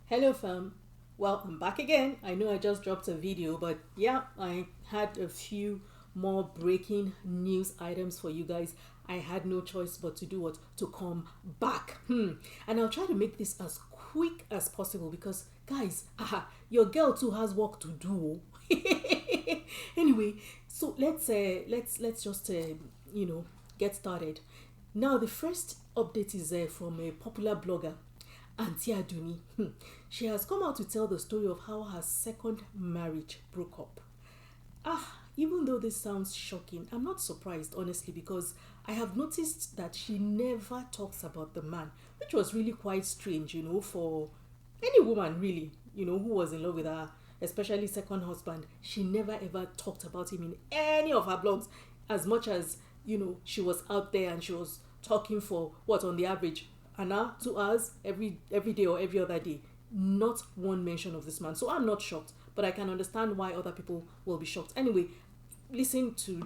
Hello fam. Well, I'm back again. I know I just dropped a video, but yeah, I had a few more breaking news items for you guys. I had no choice but to do what? To come back. And I'll try to make this as quick as possible because guys, your girl too has work to do. Anyway, so let's just get started. Now the first update is from a popular blogger, Aunty Adunni. She has come out to tell the story of how her second marriage broke up. Even though this sounds shocking, I'm not surprised, honestly, because I have noticed that she never talks about the man, which was really quite strange, for any woman, really, who was in love with her, especially second husband. She never ever talked about him in any of her blogs, as much as, she was out there and she was talking for what, on the average, an hour, 2 hours every day or every other day. Not one mention of this man. So I'm not shocked, but I can understand why other people will be shocked. Anyway, listen to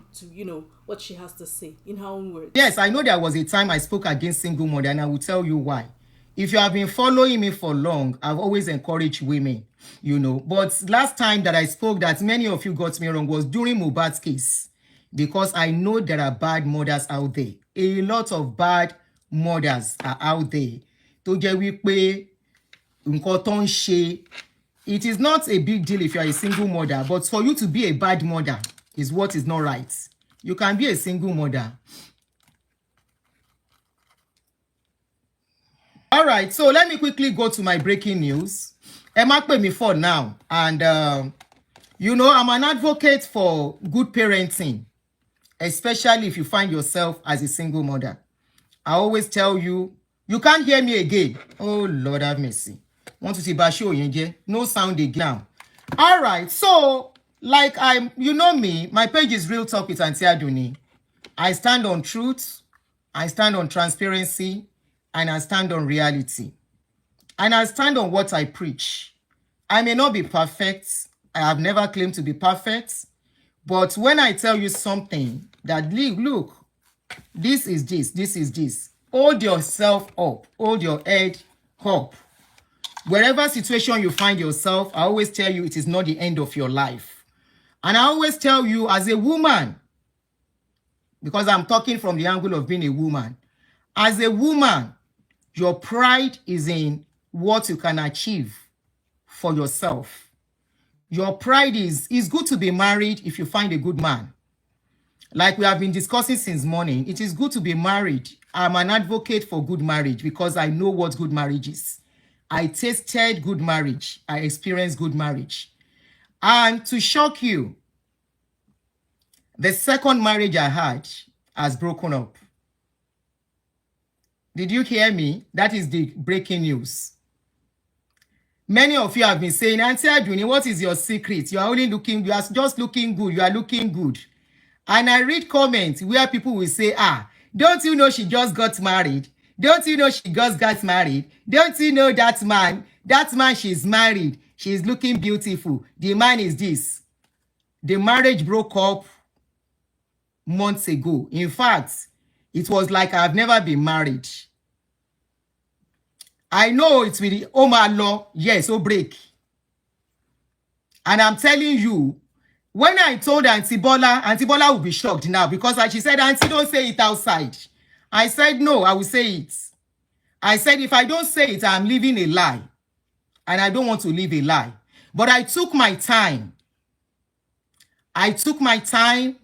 what she has to say in her own words. Yes, I know there was a time I spoke against single mother, and I will tell you why. If you have been following me for long, I've always encouraged women, But last time that I spoke that many of you got me wrong was during Mohbad's case, because I know there are bad mothers out there. A lot of bad mothers are out there. Tó jẹ́ wípé nǹkan tó ń ṣe, it is not a big deal if you are a single mother, but for you to be a bad mother is what is not right. You can be a single mother. All right, so let me quickly go to my breaking news. Ẹ má pè mí for now. And, I'm an advocate for good parenting, especially if you find yourself as a single mother. I always tell you, you can't hear me again. Oh, Lord have mercy. Want to see Basho Yenje? No sound again now. All right, so like you know me, my page is Real Talk with Aunty Adunni. I stand on truth, I stand on transparency, and I stand on reality. And I stand on what I preach. I may not be perfect. I have never claimed to be perfect. But when I tell you something that, look, this is this. Hold yourself up. Hold your head up. Wherever situation you find yourself, I always tell you it is not the end of your life. And I always tell you as a woman, because I'm talking from the angle of being a woman, as a woman, your pride is in what you can achieve for yourself. Your pride is, it's good to be married if you find a good man. Like we have been discussing since morning, it is good to be married. I'm an advocate for good marriage because I know what good marriage is. I tasted good marriage. I experienced good marriage. And to shock you, the second marriage I had has broken up. Did you hear me? That is the breaking news. Many of you have been saying, Aunty Adunni, what is your secret? You are just looking good. You are looking good. And I read comments where people will say, don't you know she just got married? Don't you know she just got married? Don't you know that man she's married? She's looking beautiful. The man is this. The marriage broke up months ago. In fact, it was like I've never been married. I know it's with the Omar law. Yes, break. And I'm telling you, when I told Aunty Bola will be shocked now because she said, Aunty, don't say it outside. I said, no, I will say it. I said, if I don't say it, I'm living a lie. And I don't want to live a lie. But I took my time. I took my time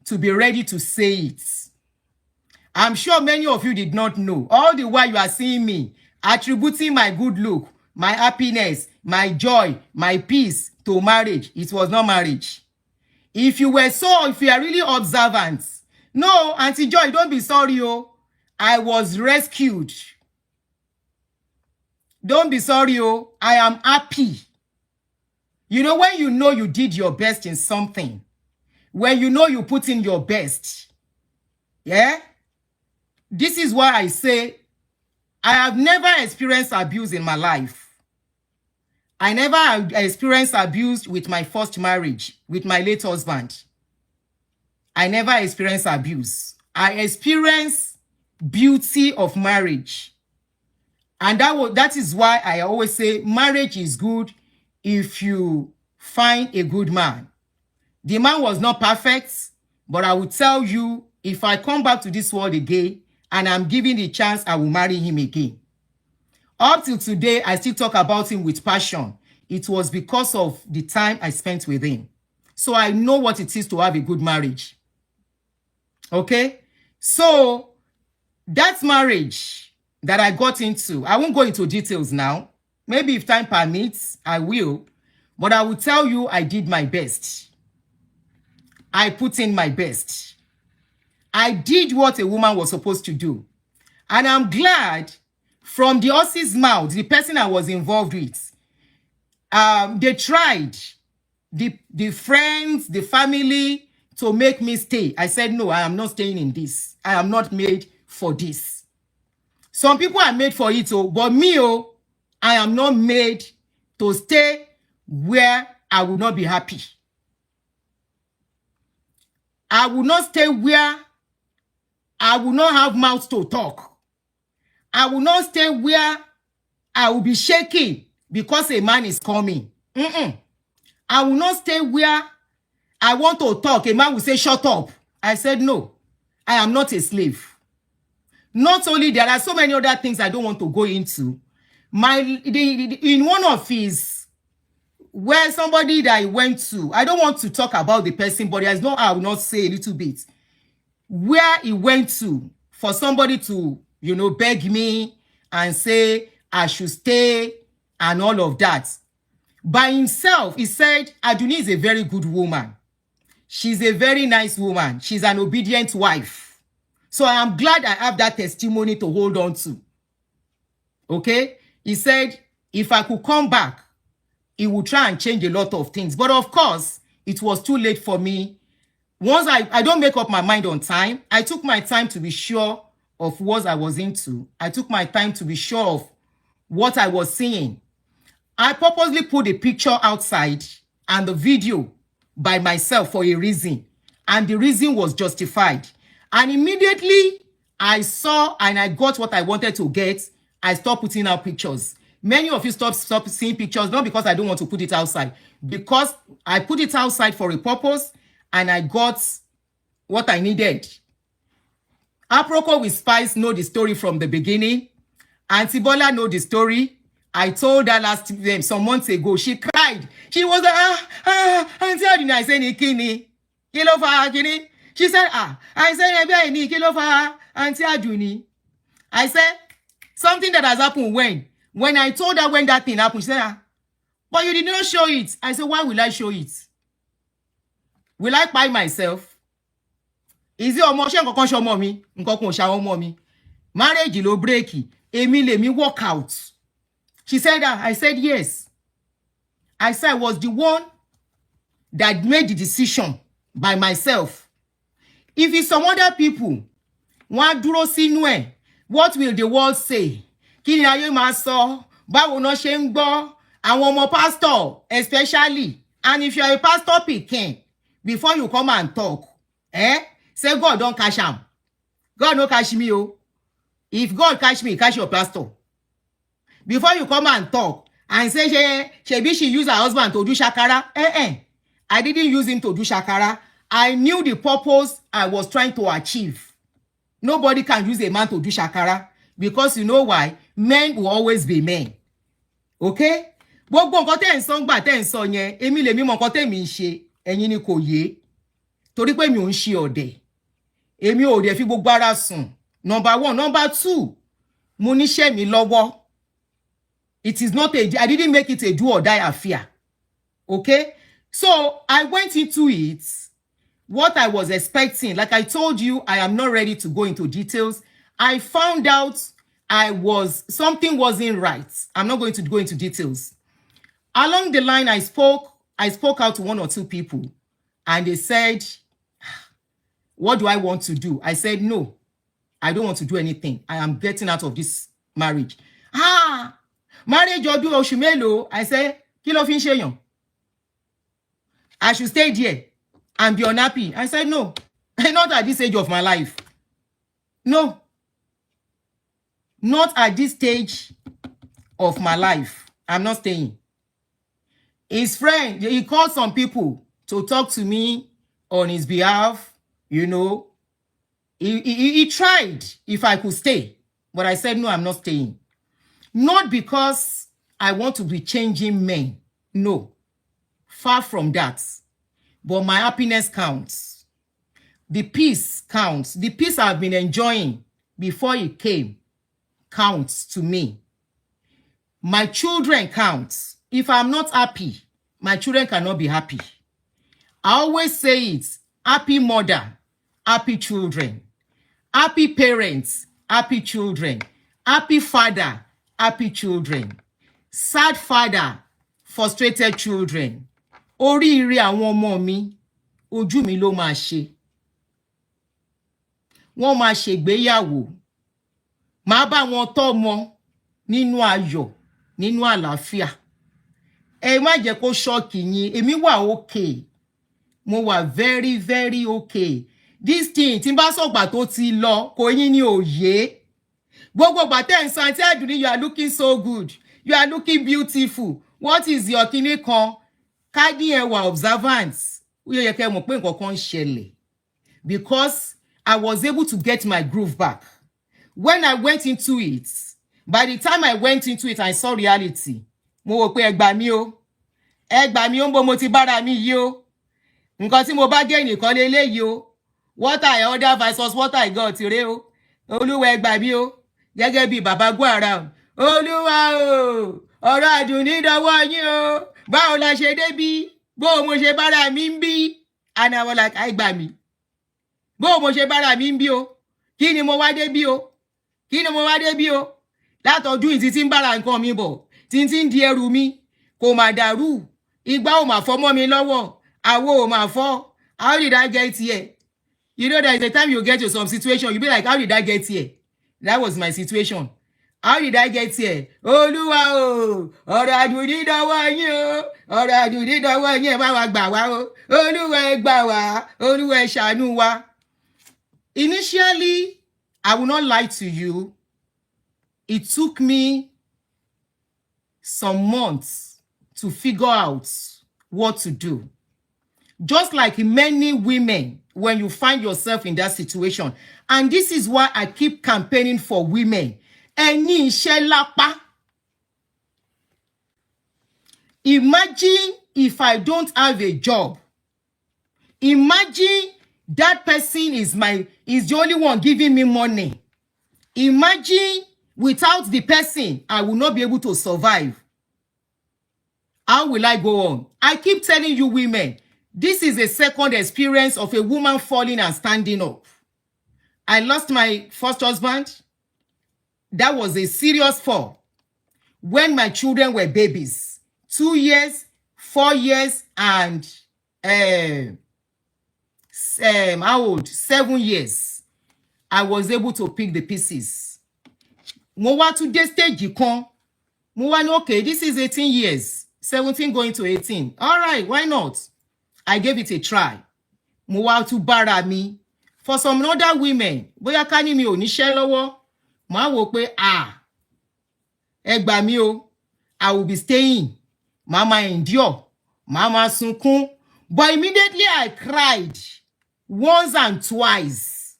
to be ready to say it. I'm sure many of you did not know. All the while you are seeing me attributing my good look, my happiness, my joy, my peace to marriage. It was not marriage. If you are really observant, no, Auntie Joy, don't be sorry, oh. I was rescued. Don't be sorry, oh. I am happy. When you know you did your best in something, when you know you put in your best, yeah? This is why I say I have never experienced abuse in my life. I never experienced abuse with my first marriage, with my late husband. I never experienced abuse. I experienced beauty of marriage. And that is why I always say marriage is good if you find a good man. The man was not perfect, but I will tell you, if I come back to this world again and I'm given the chance, I will marry him again. Up till today, I still talk about him with passion. It was because of the time I spent with him. So I know what it is to have a good marriage. Okay? So that marriage that I got into, I won't go into details now. Maybe if time permits, I will. But I will tell you I did my best. I put in my best. I did what a woman was supposed to do. And I'm glad from the horse's mouth, the person I was involved with, they tried, the friends, the family, to make me stay. I said, no, I am not staying in this. I am not made for this. Some people are made for it, but me, I am not made to stay where I will not be happy. I will not stay where I will not have mouth to talk. I will not stay where I will be shaking because a man is coming. I will not stay where I want to talk. A man will say, shut up. I said, no, I am not a slave. Not only, there are so many other things I don't want to go into. In one of his, where somebody that I went to, I don't want to talk about the person, but there's no, I will not say a little bit. Where he went to for somebody to, beg me and say I should stay and all of that. By himself, he said, Adunni is a very good woman. She's a very nice woman. She's an obedient wife. So I am glad I have that testimony to hold on to. Okay? He said, if I could come back, he would try and change a lot of things. But of course, it was too late for me. Once I don't make up my mind on time, I took my time to be sure of what I was into. I took my time to be sure of what I was seeing. I purposely put a picture outside and the video by myself for a reason. And the reason was justified. And immediately I saw and I got what I wanted to get, I stopped putting out pictures. Many of you stop seeing pictures, not because I don't want to put it outside, because I put it outside for a purpose and I got what I needed. Aproko with Spice know the story from the beginning. Aunty Bola know the story. I told her some months ago. She cried. She was like, Aunty Adunni, I said, Nikini. Kilo fa kini. She said, I said, Ebe kilo fa Aunty Adunni. I said, something that has happened when I told her when that thing happened, she said, but you did not show it. I said, why will I show it? Will I buy myself? Is it omo she nkan show mommy? Nkan kun sha mommy. Marriage lo breaki. Emi le mi walk out. She said that. I said yes. I said I was the one that made the decision by myself. If it's some other people, wọ́n dúró sínú ẹ̀, what will the world say? Kí ni ayé máa sọ? Báwo ná ṣe ń gbọ́? Àwọn ọmọ pastor especially. And if you are a pastor pikin, before you come and talk, say God don't catch him. God no catch me, oh. If God catch me, catch your pastor. Before you come and talk and say she use her husband to do shakara, I didn't use him to do shakara. I knew the purpose I was trying to achieve. Nobody can use a man to do shakara because you know why? Men will always be men. Okay? Gbogbo nǹkan tẹ́ ń sọ ńgbà tẹ́ ń sọ yẹn, èmi lèmi mọ nǹkan tẹ́ mi ń ṣe, ẹ̀yin ni kò yé. Torí pé mi ò ń ṣe ọ̀dẹ̀. Èmi ò dẹ̀ fi gbogbo ara sùn. Number one. Number two, mo níṣẹ́ mi lọ́wọ́. It is not I didn't make it a do or die affair. Okay? So I went into it. What I was expecting, like I told you, I am not ready to go into details. I found out something wasn't right. I'm not going to go into details. Along the line, I spoke out to one or two people and they said, what do I want to do? I said, no, I don't want to do anything. I am getting out of this marriage. Marriage ọdún oṣù mélòó? I said, kí ló fi ń ṣèyàn? I should stay there and be unhappy. I said, no, not at this age of my life. No, not at this stage of my life. I'm not staying. His friend, he called some people to talk to me on his behalf. You know, he tried if I could stay, but I said, no, I'm not staying. Not because I want to be changing men. No, far from that. But my happiness counts. The peace counts. The peace I've been enjoying before it came counts to me. My children counts. If I'm not happy, my children cannot be happy. I always say it, happy mother, happy children. Happy parents, happy children. Happy father, happy children. Sad father, frustrated children. Oríire àwọn ọmọ mi, ojú mi ló máa ṣe. Wọ́n máa ṣègbéyàwó. Màá bá wọn tọ́mọ nínú ayọ̀, nínú àlàáfíà. Ẹ má jẹ́ kó ṣọ́ọ̀kì yín, èmi wà okay. Mo wà very, very okay. This thing, tí n bá sọ̀gbà tó ti lọ, kò yín ní òye. Gbogbo gbà tẹ́ ń sọ, Aunty Adunni, you are looking so good. You are looking beautiful. What is your kinní kan? Kádì ẹwà observance. Ó yẹ kẹ́ mọ̀ pé nǹkan kan ń ṣẹlẹ̀. Because I was able to get my groove back. When I went into it, by the time I went into it, I saw reality. Mo wò pé ẹ gbà mí o. Ẹ gbà mí o, mo ti bára mi yìí o. Nǹkan tí mo bá gé nìkan leléyìí o. What I order versus what I got rèé o. Olúwa ẹ gbà mí o. Gẹ́gẹ́ bí bàbá Gwaram. Olúwa o. Ọ̀rọ̀ Adunni dọwọ́ yín o. Báwo la ṣe débí? Bó mo ṣe bára mi ń bí? And I was like, ẹ gbà mí. Bó mo ṣe bára mi ń bí o. Kí ni mo wá débí o? Kí ni mo wá débí o? Látọdún ìtí tí ń bára nǹkan mi bọ̀. Tí ń di ẹrù mi. Kò mà dàrú. Igbá ò mà fọ́ mọ́ mi lọ́wọ́. Àwo ò mà fọ́. How did I get here? You know, there is a time you get to some situation, you be like, how did I get here? That was my situation. How did I get here? Olúwa o, ọ̀rọ̀ Adunni dọwọ́ yín o, ọ̀rọ̀ Adunni dọwọ́ yín, ẹ bá wa gbà wá o. Olúwa ẹ gbà wá, Olúwa ẹ ṣàánú wa. Initially, I will not lie to you. It took me some months to figure out what to do. Just like many women, when you find yourself in that situation. And this is why I keep campaigning for women. Ẹni iṣẹ́ lápá. Imagine if I don't have a job. Imagine that person is the only one giving me money. Imagine without the person, I will not be able to survive. How will I go on? I keep telling you women, this is a second experience of a woman falling and standing up. I lost my first husband. That was a serious fall. When my children were babies. 2 years, 4 years, and how old? 7 years. I was able to pick the pieces. Mo wá to this stage kan. Mo wá ní, okay, this is 18 years. 17 going to 18. All right, why not? I gave it a try. Mo wá to bára mi. For some other women, bóyá ká ní mi ò níṣẹ́ lọ́wọ́, màá wò pé ẹ gbà mí o, I will be staying. Mama endure. Mama sunkún. But immediately I cried once and twice.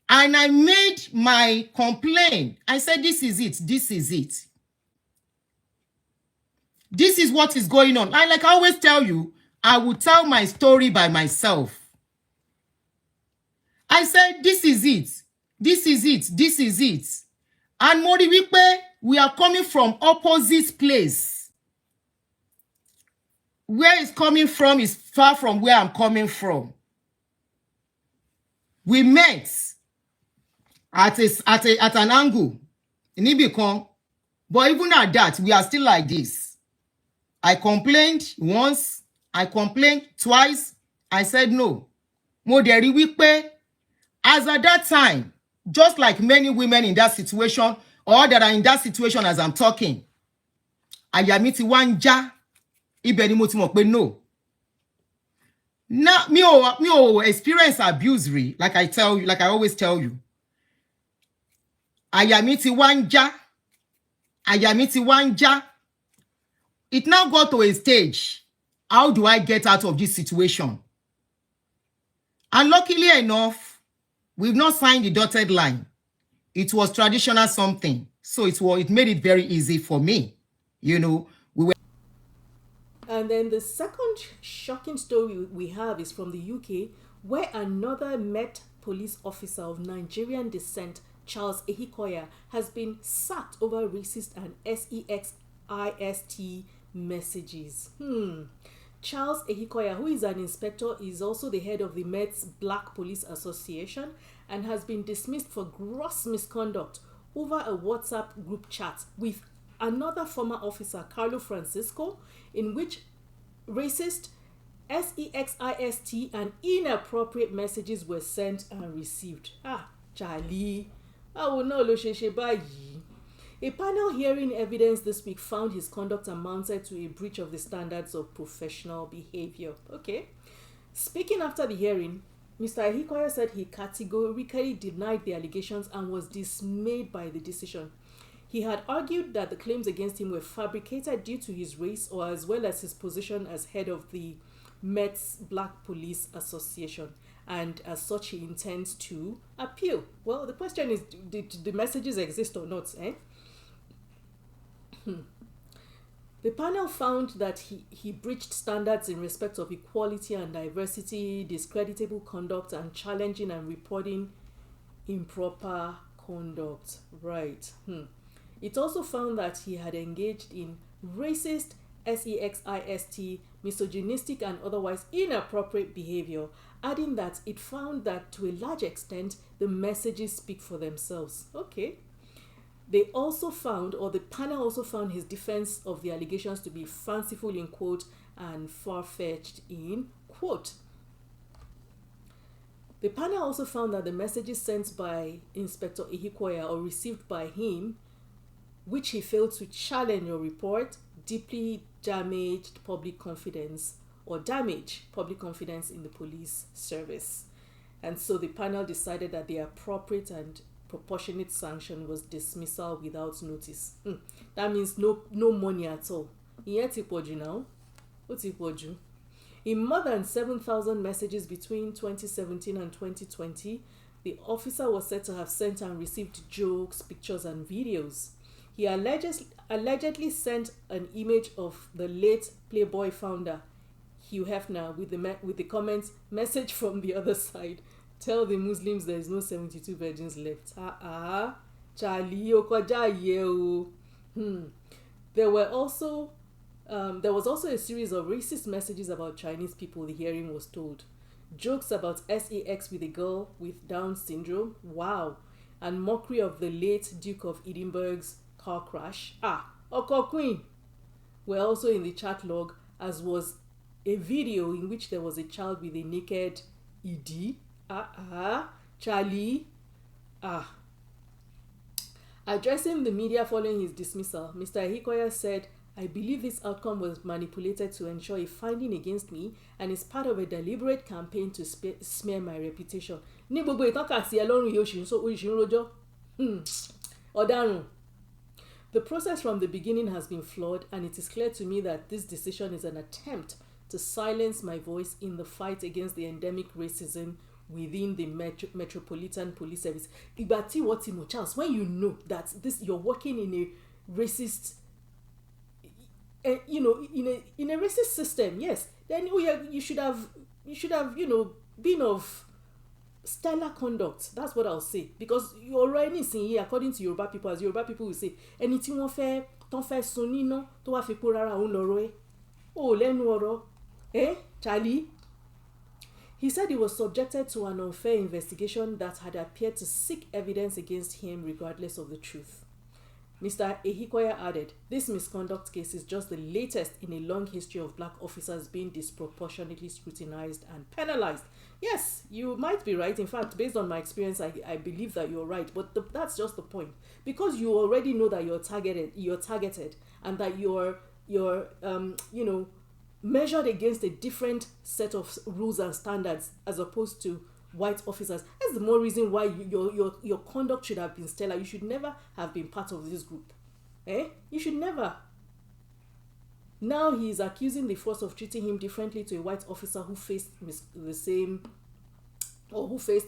And I made my complaint. I said, this is it. This is it. This is what is going on. And like I always tell you, I will tell my story by myself. I said, this is it. This is it. This is it. And mo rí wípé, we are coming from opposite place. Where it's coming from is far from where I'm coming from. We met at an angle. Níbìkan. But even at that, we are still like this. I complained once. I complained twice. I said no. Mo dẹ̀ rí wípé, as at that time, just like many women in that situation, or that are in that situation as I'm talking, àyà mi ti wá ń já. Ibẹ̀ ni mo ti mọ̀ pé no. Now, me ò experience abuse rí, like I always tell you. Àyà mi ti wá ń já. àyà mi ti wá ń já. It now got to a stage. How do I get out of this situation? And luckily enough, we've not signed the dotted line. It was traditional something. So it made it very easy for me. You know, we were. And then the second shocking story we have is from the UK, where another Met police officer of Nigerian descent, Charles Ehikoya, has been sacked over racist and sexist messages. Charles Ehikoya, who is an inspector, is also the head of the Met's Black Police Association and has been dismissed for gross misconduct over a WhatsApp group chat with another former officer, Carlo Francisco, in which racist, sexist, and inappropriate messages were sent and received. Charlie, báwo náà ló ṣe ṣe báyìí? A panel hearing evidence this week found his conduct amounted to a breach of the standards of professional behavior. Okay. Speaking after the hearing, Mr. Ehikoya said he categorically denied the allegations and was dismayed by the decision. He had argued that the claims against him were fabricated due to his race or as well as his position as head of the Met's Black Police Association, and as such he intends to appeal. Well, the question is, did the messages exist or not? The panel found that he breached standards in respect of equality and diversity, discreditable conduct, and challenging and reporting improper conduct. Right. It also found that he had engaged in racist, sexist, misogynistic, and otherwise inappropriate behavior, adding that it found that to a large extent the messages speak for themselves. Okay. They also found, or the panel also found, his defense of the allegations to be fanciful in quote and far-fetched in quote. The panel also found that the messages sent by Inspector Ehikoya or received by him, which he failed to challenge or report, deeply damaged public confidence or damage public confidence in the police service. And so the panel decided that the appropriate and proportionate sanction was dismissal without notice. That means no money at all. Ìyẹn ti pọ̀jù now. Ó ti pọ̀jù. In more than 7,000 messages between 2017 and 2020, the officer was said to have sent and received jokes, pictures, and videos. He allegedly sent an image of the late Playboy founder, Hugh Hefner, with the comments, "Message from the other side. Tell the Muslims there is no 72 virgins left." Charlie, There was also a series of racist messages about Chinese people, the hearing was told. Jokes about sex with a girl with Down syndrome, wow, and mockery of the late Duke of Edinburgh's car crash, Oko Queen, were also in the chat log, as was a video in which there was a child with a naked ED. Charlie. Addressing the media following his dismissal, Mr. Ehikoya said, "I believe this outcome was manipulated to ensure a finding against me and is part of a deliberate campaign to smear my reputation." Ní gbogbo ìtọ́ka sí ẹ lọ́rùn yóò ṣì ń rojọ́. Ọ̀daràn. The process from the beginning has been flawed, and it is clear to me that this decision is an attempt to silence my voice in the fight against the endemic racism within the Metropolitan Police Service. Ìgbà tí wọ́n ti mọ̀, Charles, when you know that you're working in a racist, in a racist system, yes, then you should have been of stellar conduct. That's what I'll say, because you're already seeing here, according to Yoruba people, as Yoruba people will say, ẹni tí wọ́n fẹ́ sun níná tó wá fi pò rárá òun lọ́rọ̀ ẹ̀. Oh, lẹ́nu ọ̀rọ̀. Charlie. He said he was subjected to an unfair investigation that had appeared to seek evidence against him regardless of the truth. Mr. Ehikoya added, "This misconduct case is just the latest in a long history of black officers being disproportionately scrutinized and penalized." Yes, you might be right. In fact, based on my experience, I believe that you're right. But that's just the point. Because you already know that you're targeted, and that you're measured against a different set of rules and standards as opposed to white officers. That's the more reason why your conduct should have been stellar. You should never have been part of this group. You should never. Now he is accusing the force of treating him differently to a white officer who faced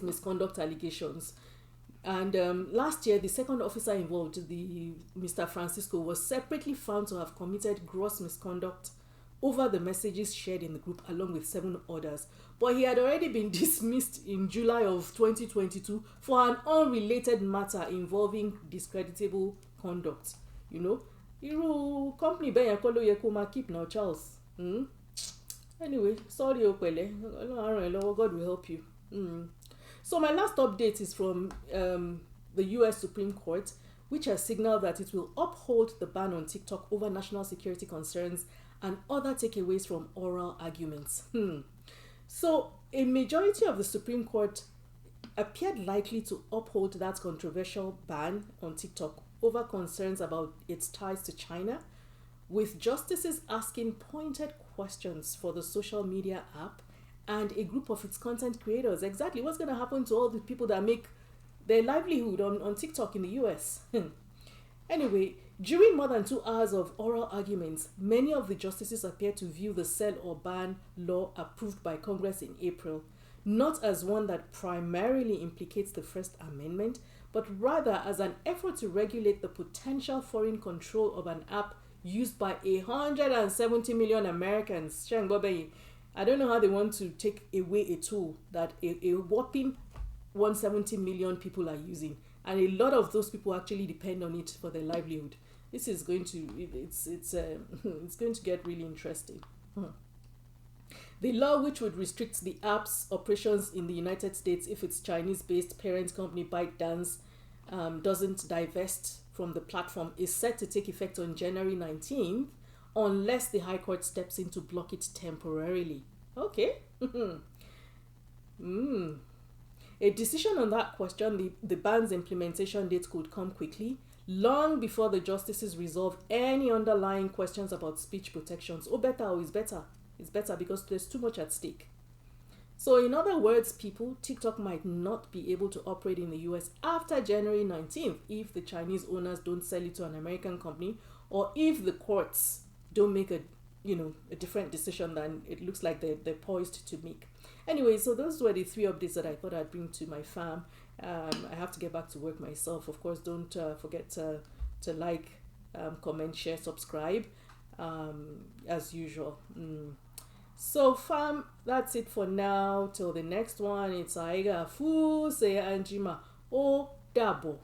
misconduct allegations. And last year, the second officer involved, the Mr. Francisco, was separately found to have committed gross misconduct over the messages shared in the group along with 7 others. But he had already been dismissed in July of 2022 for an unrelated matter involving discreditable conduct. You know, irú company bẹ́ẹ̀ yẹn kọ́ ló yẹ kó máa keep now, Charles. Anyway, sorry o pẹ̀lẹ́, God will help you. So my last update is from the US Supreme Court, which has signaled that it will uphold the ban on TikTok over national security concerns and other takeaways from oral arguments. So a majority of the Supreme Court appeared likely to uphold that controversial ban on TikTok over concerns about its ties to China, with justices asking pointed questions for the social media app and a group of its content creators. Exactly what's going to happen to all the people that make their livelihood on TikTok in the US? Anyway, during more than 2 hours of oral arguments, many of the justices appear to view the sell or ban law approved by Congress in April not as one that primarily implicates the First Amendment, but rather as an effort to regulate the potential foreign control of an app used by 170 million Americans. I don't know how they want to take away a tool that a whopping 170 million people are using, and a lot of those people actually depend on it for their livelihood. This is going to it's going to get really interesting. The law, which would restrict the app's operations in the United States if its Chinese-based parent company ByteDance doesn't divest from the platform, is set to take effect on January 19th, unless the High Court steps in to block it temporarily. Okay. A decision on that question, the ban's implementation date, could come quickly, long before the justices resolve any underlying questions about speech protections. It's better. It's better because there's too much at stake. So in other words, people, TikTok might not be able to operate in the US after January 19th if the Chinese owners don't sell it to an American company, or if the courts don't make a different decision than it looks like they're poised to make. Anyway, so those were the 3 updates that I thought I'd bring to my fam. I have to get back to work myself. Of course, don't forget to like, comment, share, subscribe, as usual. So fam, that's it for now. Till the next one, it's Aiga Fu, say Anjima. O Dabo.